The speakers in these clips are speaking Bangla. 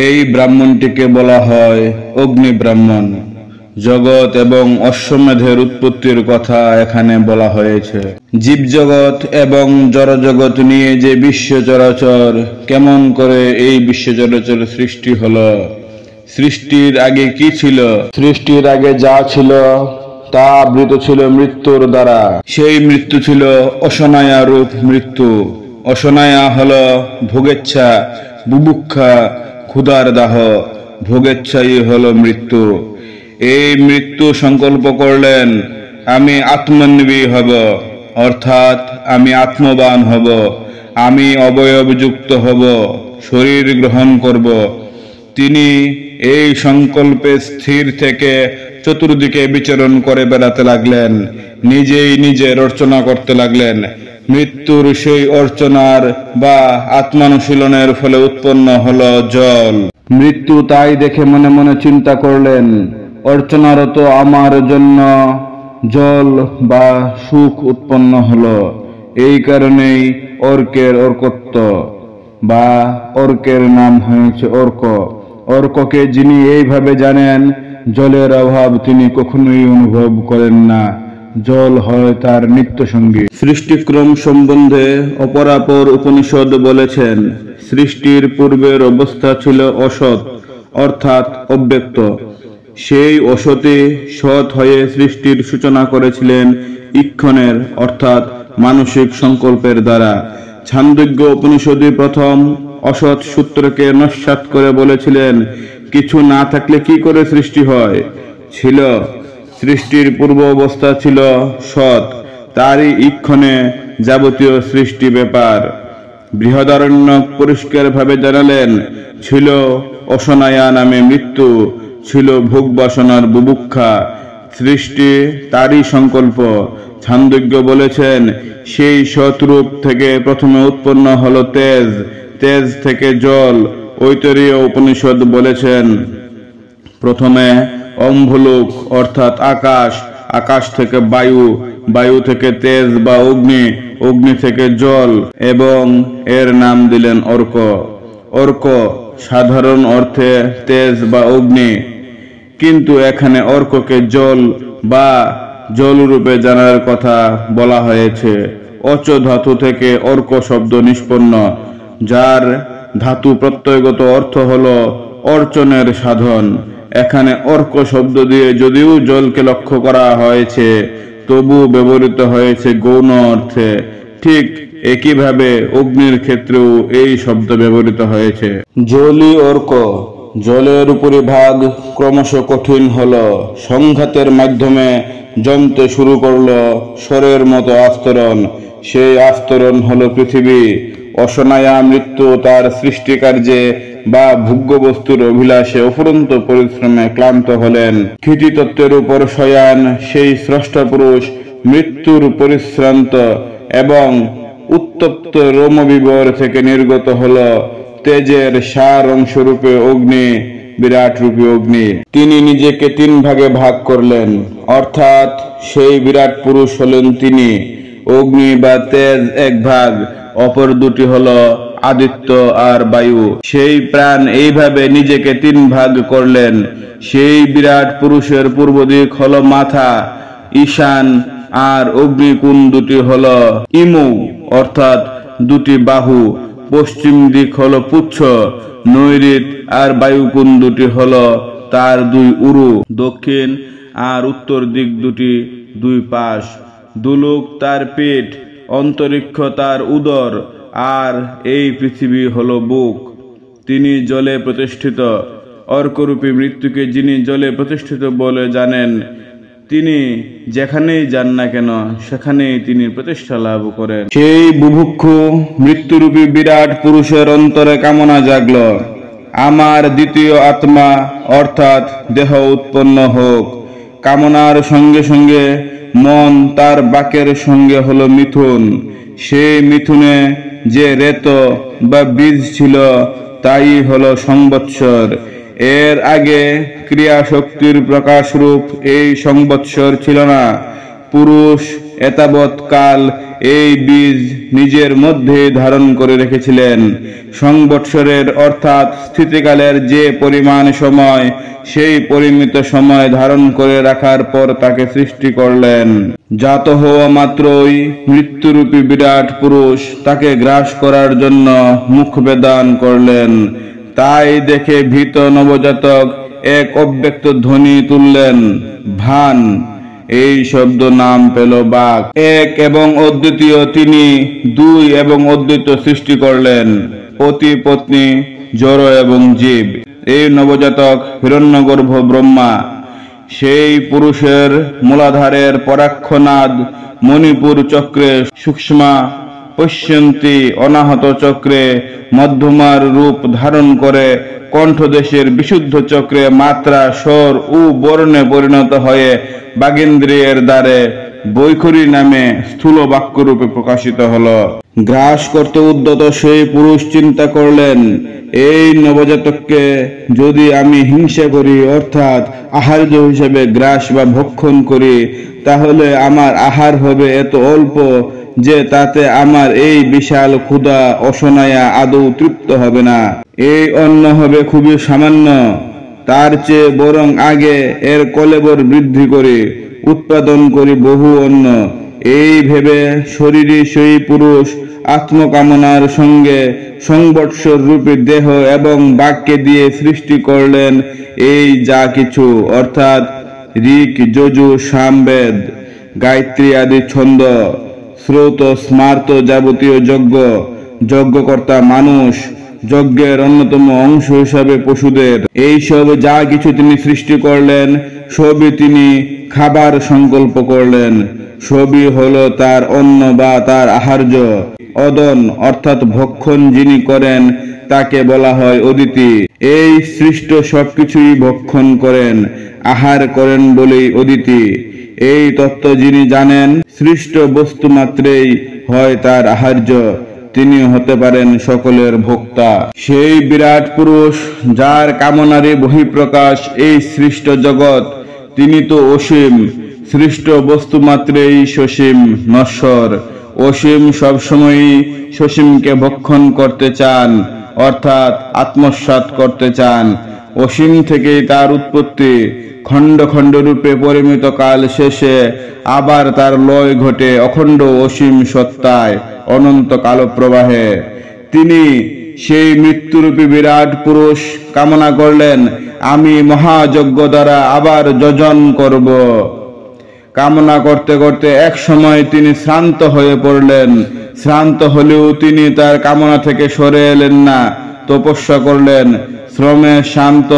এই ব্রাহ্মণটিকে বলা হয় অগ্নি ব্রাহ্মণ। জগৎ এবং অশ্বমেধের উৎপত্তির কথা এখানে বলা হয়েছে। জীবজগৎ এবং জড়জগৎ নিয়ে যে বিশ্ব চরাচর, কেমন করে এই বিশ্ব চরাচর সৃষ্টি হলো, সৃষ্টির আগে কি ছিল, সৃষ্টির আগে যা ছিল তা আবৃত ছিল মৃত্যুর দ্বারা। সেই মৃত্যু ছিল অসনায়া রূপ মৃত্যু। অসনায়া হলো ভোগেচ্ছা, বুভুক্ষা, ক্ষুধার দাহ। ভোগেচ্ছাই হলো মৃত্যু। এই মৃত্যু সংকল্প করলেন, আমি আত্মনির্ভী হব, অর্থাৎ আমি আত্মবান হব, আমি অবয়বযুক্ত হব, শরীর গ্রহণ করব। তিনি এই সংকল্পে স্থির থেকে চতুর্দিকে বিচরণ করে বেড়াতে লাগলেন, নিজেই নিজের অর্চনা করতে লাগলেন। মৃত্যুর সেই অর্চনার বা আত্মানুশীলনের ফলে উৎপন্ন হলো জল। মৃত্যু তাই দেখে মনে মনে চিন্তা করলেন, অর্চনারত আমার জন্য জল বা সুখ উৎপন্ন হলো। এই কারণেই অর্কের অর্কত্ব বা অর্কের নাম হয়েছে অর্ক। অর্ককে যিনি এইভাবে জানেন, জলের অভাব তিনি কখনোই অনুভব করেন না। জল হয় তার নিত্য সঙ্গী। সৃষ্টিক্রম সম্বন্ধে অপরাপর উপনিষদ বলেছেন, সৃষ্টির পূর্বের অবস্থা ছিল অসৎ, অর্থাৎ অব্যক্ত। সেই অসতে সৎ হয়ে সৃষ্টির সূচনা করেছিলেন ইক্ষণের, অর্থাৎ মানসিক সংকল্পের দ্বারা। ছান্দোগ্য উপনিষদে প্রথম অসৎ সূত্রকে নস্যাৎ করে বলেছিলেন, কিছু না থাকলে কি করে সৃষ্টি হয়? ছিল, সৃষ্টির পূর্ব অবস্থা ছিল সৎ, তারই ইক্ষণে যাবতীয় সৃষ্টি ব্যাপার। বৃহদারণ্যক পরিষ্কার ভাবে জানালেন, ছিল অসনায়া নামে মৃত্যু, ছিল ভোগ বাসনার বুভুক্ষা। সৃষ্টি তারই সংকল্প। ছান্দোগ্য বলেছেন, সেই সৎরূপ থেকে প্রথমে উৎপন্ন হলো তেজ, তেজ থেকে জল। ঐতরীয় উপনিষদ বলেছেন, প্রথমে অম্ভলোক অর্থাৎ আকাশ, আকাশ থেকে বায়ু, বায়ু থেকে তেজ বা অগ্নি, অগ্নি থেকে জল, এবং এর নাম দিলেন অর্ক। অর্ক সাধারণ অর্থে তেজ বা অগ্নি, কিন্তু এখানে অর্ককে জল বা জলরূপে জানার কথা বলা হয়েছে। অচ ধাতু থেকে অর্ক শব্দ নিষ্পন্ন, যার ধাতু প্রত্যয়গত অর্থ হলো অর্চনের সাধন। এখানে অর্ক শব্দ দিয়ে যদিও জলকে লক্ষ্য করা হয়েছে, তবু ব্যবহৃত হয়েছে গৌণ অর্থে। ঠিক একইভাবে অগ্নির ক্ষেত্রেও এই শব্দ ব্যবহৃত হয়েছে। জলই অর্ক। জলের উপরিভাগ ক্রমশ কঠিন হলো, সংঘাতের মাধ্যমে জমতে শুরু করলো স্বরের মতো আস্তরণ। সেই আস্তরণ হলো পৃথিবী। অসনায়া মৃত্যু তার সৃষ্টিকার্যে বা ভোগ্য বস্তুর অভিলাষে অফুরন্ত পরিশ্রমে ক্লান্ত হলেন। ক্ষিতিতত্ত্বের উপর শয়ান সেই স্রষ্টা পুরুষ মৃত্যুর পরিশ্রান্ত এবং উত্তপ্ত রোমবিবর থেকে নির্গত হলো তেজের সার অংশরূপে অগ্নি, বিরাট রূপী অগ্নি। তিনি নিজেকে তিন ভাগে ভাগ করলেন, অর্থাৎ সেই বিরাট পুরুষ হলেন তিনি। অগ্নি বা তেজ এক ভাগ, অপর দুটি হলো আদিত্য আর বায়ু। সেই প্রাণ এইভাবে নিজেকে তিন ভাগ করলেন। সেই বিরাট পুরুষের পূর্ব দিক হলো মাথা, ঈশান, আর অগ্নিকুণ দুটি হলো ইমু, অর্থাৎ দুটি বাহু। পশ্চিম দিক হলো পুচ্ছ, নৈঋত, আর বায়ুকুণ দুটি হলো তার দুই উরু। দক্ষিণ আর উত্তর দিক দুটি দুই পাশ। দুলোক তার পেট, অন্তরিক্ষ তার উদর, আর এই পৃথিবী হলো বুক। তিনি জলে প্রতিষ্ঠিত। অর্করূপী মৃত্যুকে যিনি জলে প্রতিষ্ঠিত বলে জানেন, তিনি যেখানেই যান না কেন সেখানেই তিনি প্রতিষ্ঠা লাভ করেন। সেই বুভুক্ষু মৃত্যুরূপী বিরাট পুরুষের অন্তরে কামনা জাগল, আমার দ্বিতীয় আত্মা অর্থাৎ দেহ উৎপন্ন হোক। কামনার সঙ্গে সঙ্গে মন তার বাকের সঙ্গে হলো মিথুন। সেই মিথুনে যে রেত বা বীজ ছিল তাই হলো সংবৎসর। এর আগে ক্রিয়া শক্তির প্রকাশ রূপ এই সংবৎসর ছিল না। পুরুষ এতাবৎ কাল এই বীজ নিজের মধ্যে ধারণ করে রেখেছিলেন। সংবৎসরের অর্থাৎ স্থিতিকালের যে পরিমাণ সময়, সেই পরিমিত সময় ধারণ করে রাখার পর তাকে সৃষ্টি করলেন। জাত হওয়া মাত্রই মৃত্যুরূপী বিরাট পুরুষ তাকে গ্রাস করার জন্য মুখ বেদান করলেন। তাই দেখে ভীত নবজাতক এক অব্যক্ত ধ্বনি তুললেন, ভান। এই শব্দ নাম পেল বাঘ। এক এবং অদ্বিতীয় তিনি দুই এবং অদ্বিতীয় সৃষ্টি করলেন, পতি পত্নী, জড় এবং জীব। এই নবজাতক হিরণ্যগর্ভ ব্রহ্মা। সেই পুরুষের মূলাধারের পরাক্ষনাদ মণিপুর চক্রে সূক্ষ্মা পশ্যন্তি অনাহত চক্রে মধ্যমার রূপ ধারণ করে কণ্ঠদেশের বিশুদ্ধ চক্রে মাত্রা, স্বর ও বর্ণে পরিণত হয়ে বাগেন্দ্রিয়ের দ্বারে বৈখরী নামে স্থূল বাক্যরূপে প্রকাশিত হল। গ্রাস করতে উদ্যত সেই পুরুষ চিন্তা করলেন, এই নবজাতককে যদি আমি হিংসা করি অর্থাৎ আহার্য হিসেবে গ্রাস বা ভক্ষণ করি, তাহলে আমার আহার হবে এত অল্প যে তাতে আমার এই বিশাল ক্ষুধা অসনায়া আদৌ তৃপ্ত হবে না। এই অন্ন হবে খুবই সামান্য। তার চেয়ে বরং আগে এর কলেবর বৃদ্ধি করি, উৎপাদন করি বহু অন্ন। এই ভেবে শরীরী সেই পুরুষ আত্মকামনার সঙ্গে সংবৎসর রূপী দেহ এবং বাক্যে দিয়ে সৃষ্টি করলেন এই যা কিছু, অর্থাৎ ঋক, যজু, সামবেদ, গায়ত্রী আদি ছন্দ, শ্রৌত, স্মার্ত যাবতীয় যজ্ঞ, যজ্ঞকর্তা মানুষ, যজ্ঞের অন্যতম অংশ হিসাবে পশুদের। এই সব যা কিছু তিনি সৃষ্টি করলেন সবই তিনি খাবার সংকল্প করলেন। সবই হলো তার অন্ন বা তার আহার্য। অদন অর্থাৎ ভক্ষণ যিনি করেন তাকে বলা হয় অদিতি। এই সৃষ্ট সবকিছুই ভক্ষণ করেন, আহার করেন বলেই অদিতি। এই তত্ত্ব যিনি জানেন, সৃষ্ট বস্তু মাত্রেই হয় তার আহার্য, তিনি হতে পারেন সকলের ভোক্তা। সেই বিরাট পুরুষ যার কামনারই বহিঃপ্রকাশ এই সৃষ্ট জগৎ, তিনি তো অসীম। সৃষ্ট বস্তু মাত্রেই সসীম, নশ্বর। অসীম সবসময়ই সসীমকে ভক্ষণ করতে চান, অর্থাৎ আত্মসাৎ করতে চান। অসীম থেকেই তার উৎপত্তি। খণ্ড খণ্ড রূপে পরিমিত কাল শেষে আবার তার লয় ঘটে অখণ্ড অসীম সত্তায়, অনন্ত কালপ্রবাহে। তিনি সেই মৃত্যুরূপী বিরাট পুরুষ কামনা করলেন, আমি মহাযজ্ঞ দ্বারা আবার যজন করব। কামনা করতে করতে এক সময় তিনি শ্রান্ত হয়ে পড়লেন। শ্রান্ত হলেও তিনি তার কামনা থেকে সরে এলেন না, তপস্যা করলেন। শ্রমে শান্ত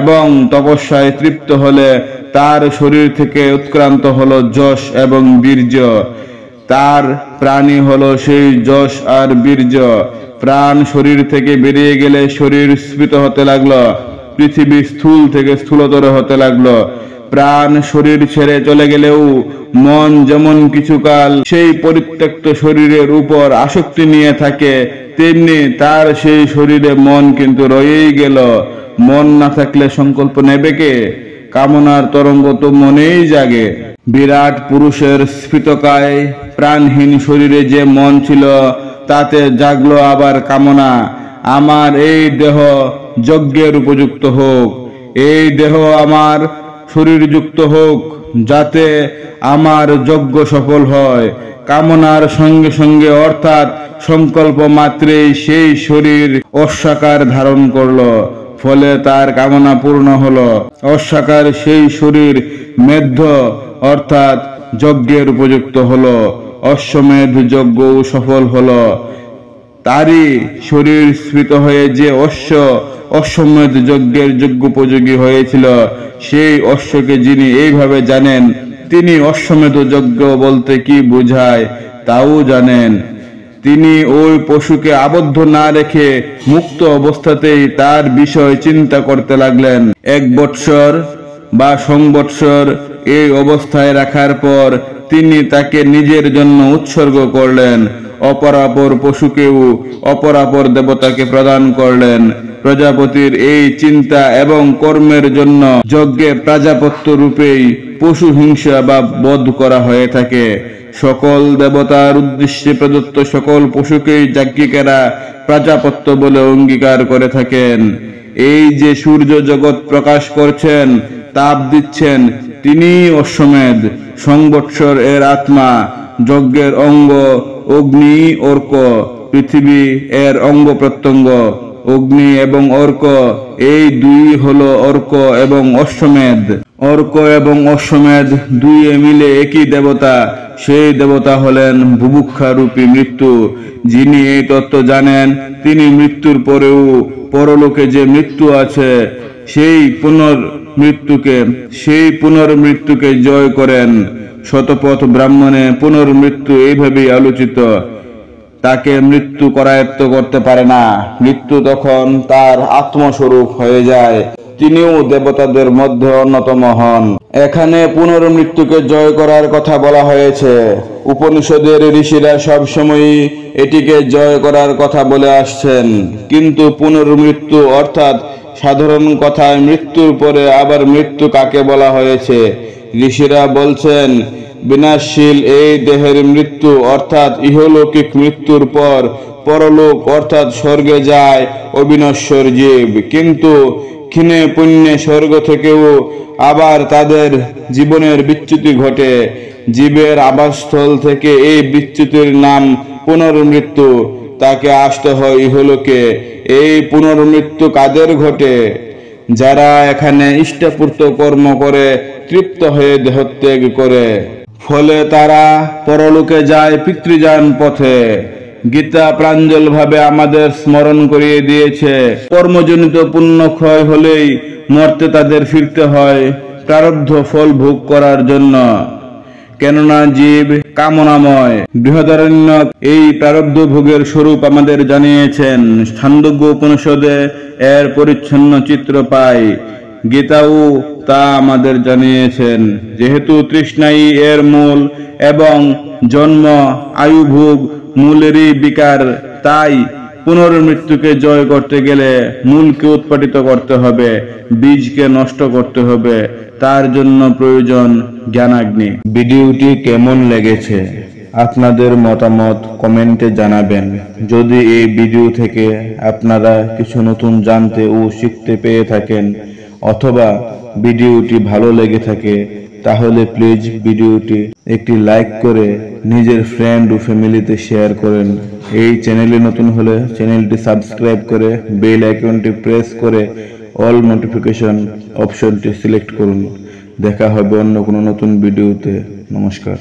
এবং তপস্যায় তৃপ্ত হলে তার শরীর থেকে উৎক্রান্ত হলো যশ এবং বীর্য। তার প্রাণী হলো সেই যশ আর বীর্য। প্রাণ শরীর থেকে বেরিয়ে গেলে শরীর স্ফীত হতে লাগলো, পৃথিবী স্থূল থেকে স্থূলতর হতে লাগলো। প্রাণ শরীর ছেড়ে চলে গেলেও মন যেমন কিছুকাল সেই পরিত্যক্ত শরীরের উপর আসক্তি নিয়ে থাকে, তেমনি তার সেই শরীরে মন কিন্তু রয়েই গেল। মন না থাকলে সংকল্প নেবে কে? কামনার তরঙ্গ তো মনেই জাগে। বিরাট পুরুষের স্ফীতকায় প্রাণহীন শরীরে যে মন ছিল, তাতে জাগলো আবার কামনা। আমার এই দেহ যজ্ঞের উপযুক্ত হোক, এই দেহ আমার শরীরযুক্ত হোক, যাতে আমার যজ্ঞ সফল হয়। কামনার সঙ্গে সঙ্গে অর্থাৎ সংকল্প মাত্রেই সেই শরীর অশ্বাকার ধারণ করলো। ফলে তার কামনা পূর্ণ হলো। অশ্বাকার সেই শরীর মেধ্য অর্থাৎ যজ্ঞের উপযুক্ত হলো। অশ্বমেধ যজ্ঞ সফল হলো। তারই শরীর স্ফীত হয়ে যে অশ্বমেধ যজ্ঞের যজ্ঞোপযোগী হয়েছিল, সেই অশ্বকে যিনি এইভাবে জানেন, তিনি অশ্বমেধ যজ্ঞ বলতে কি বোঝায় তাও জানেন। তিনি ওই পশুকে আবদ্ধ না রেখে মুক্ত অবস্থাতেই তার বিষয় চিন্তা করতে লাগলেন। 1 বৎসর বা সংবৎসর এই অবস্থায় রাখার পর তিনি তাকে নিজের জন্য উৎসর্গ করলেন। অপরাপর পশুকেও অপরাপর দেবতাকে প্রদান করলেন। প্রজাপতির এই চিন্তা এবং কর্মের জন্য যজ্ঞে প্রাজাপত্য রূপেই পশু হিংসা বা বধ করা হয়ে থাকে। সকল দেবতার উদ্দেশ্যে প্রদত্ত সকল পশুকেই যাজ্ঞিকেরা প্রাজাপত্য বলে অঙ্গীকার করে থাকেন। এই যে সূর্য জগৎ প্রকাশ করছেন, তাপ দিচ্ছেন, তিনি অশ্বমেধ, সংবৎসর এর আত্মা, যজ্ঞের অঙ্গ, অগ্নি, অর্ক, পৃথিবী এর অঙ্গ প্রত্যঙ্গ। অগ্নি এবং অর্ক এই দুই হলো অর্ক এবং অশ্বমেধ। অর্ক এবং অশ্বমেধ দুইয়ে মিলে একই দেবতা। সেই দেবতা হলেন বুভুক্ষা রূপী মৃত্যু। যিনি এই তত্ত্ব জানেন, তিনি মৃত্যুর পরেও পরলোকে যে মৃত্যু আছে সেই পুনর্মৃত্যুকে জয় করেন। শতপথ ব্রাহ্মণে পুনর্মৃত্যু এইভাবেই আলোচিত। তাকে মৃত্যু করায়ত্ত করতে পারে না। মৃত্যু তখন তার আত্মস্বরূপ হয়ে যায়। তিনিও দেবতাদের মধ্যে অন্যতম হন। এখানে পুনর্মৃত্যুকে জয় করার কথা বলা হয়েছে। উপনিষদের ঋষিরা সবসময়ই এটিকে জয় করার কথা বলে আসছেন। কিন্তু পুনর্মৃত্যু অর্থাৎ সাধারণ কথায় মৃত্যুর পরে আবার মৃত্যু কাকে বলা হয়েছে? ঋষিরা বলছেন, বিনাশশীল এই দেহের মৃত্যু অর্থাৎ ইহলৌকিক মৃত্যুর পর পরলোক অর্থাৎ স্বর্গে যায় অবিনশ্বর জীব। কিন্তু ক্ষীণে পুণ্যে স্বর্গ থেকেও আবার তাদের জীবনের বিচ্যুতি ঘটে। জীবের আবাসস্থল থেকে এই বিচ্যুতির নাম পুনর্মৃত্যু। তাকে আসতে হয় ইহলোকে। এই পুনর্মৃত্যু কাদের ঘটে? যারা এখানে ইষ্টপূর্ত কর্ম করে তৃপ্ত হয়ে দেহত্যাগ করে, ফলে তারা পরলোকে যায় পিতৃযান পথে। গীতা প্রাঞ্জল ভাবে আমাদের স্মরণ করিয়ে দিয়েছে, কর্মজনিত পুণ্য ক্ষয় হলেই মর্তে তাদের ফিরতে হয় প্রারব্ধ ফল ভোগ করার জন্য। কেননা জীব কামনাময়। বৃহদারণ্যক এই প্রারব্ধ ভোগের স্বরূপ আমাদের জানিয়েছেন। ছান্দোগ্য উপনিষদে এর পরিচ্ছন্ন চিত্র পাই। গীতাও তা আমাদের জানিয়েছেন। যেহেতু তৃষ্ণাই এর মূল এবং জন্ম আয়ুভোগ মূলেরই বিকার, তাই পুনর্মৃত্যুকে জয় করতে গেলে মূলকে উৎপাটিত করতে হবে, বীজকে নষ্ট করতে হবে। তার জন্য প্রয়োজন জ্ঞানাগ্নি। ভিডিওটি কেমন লেগেছে আপনাদের মতামত কমেন্টে জানাবেন। যদি এই ভিডিও থেকে আপনারা কিছু নতুন জানতে ও শিখতে পেয়ে থাকেন অথবা ভিডিওটি ভালো লেগে থাকে, তাহলে প্লিজ ভিডিওটি একটি লাইক করে নিজের ফ্রেন্ড ও ফ্যামিলিতে শেয়ার করেন। এই চ্যানেলে নতুন হলে চ্যানেলটি সাবস্ক্রাইব করে বেল আইকনটি প্রেস করে অল নোটিফিকেশন অপশনটি সিলেক্ট করুন। দেখা হবে অন্য কোনো নতুন ভিডিওতে। নমস্কার।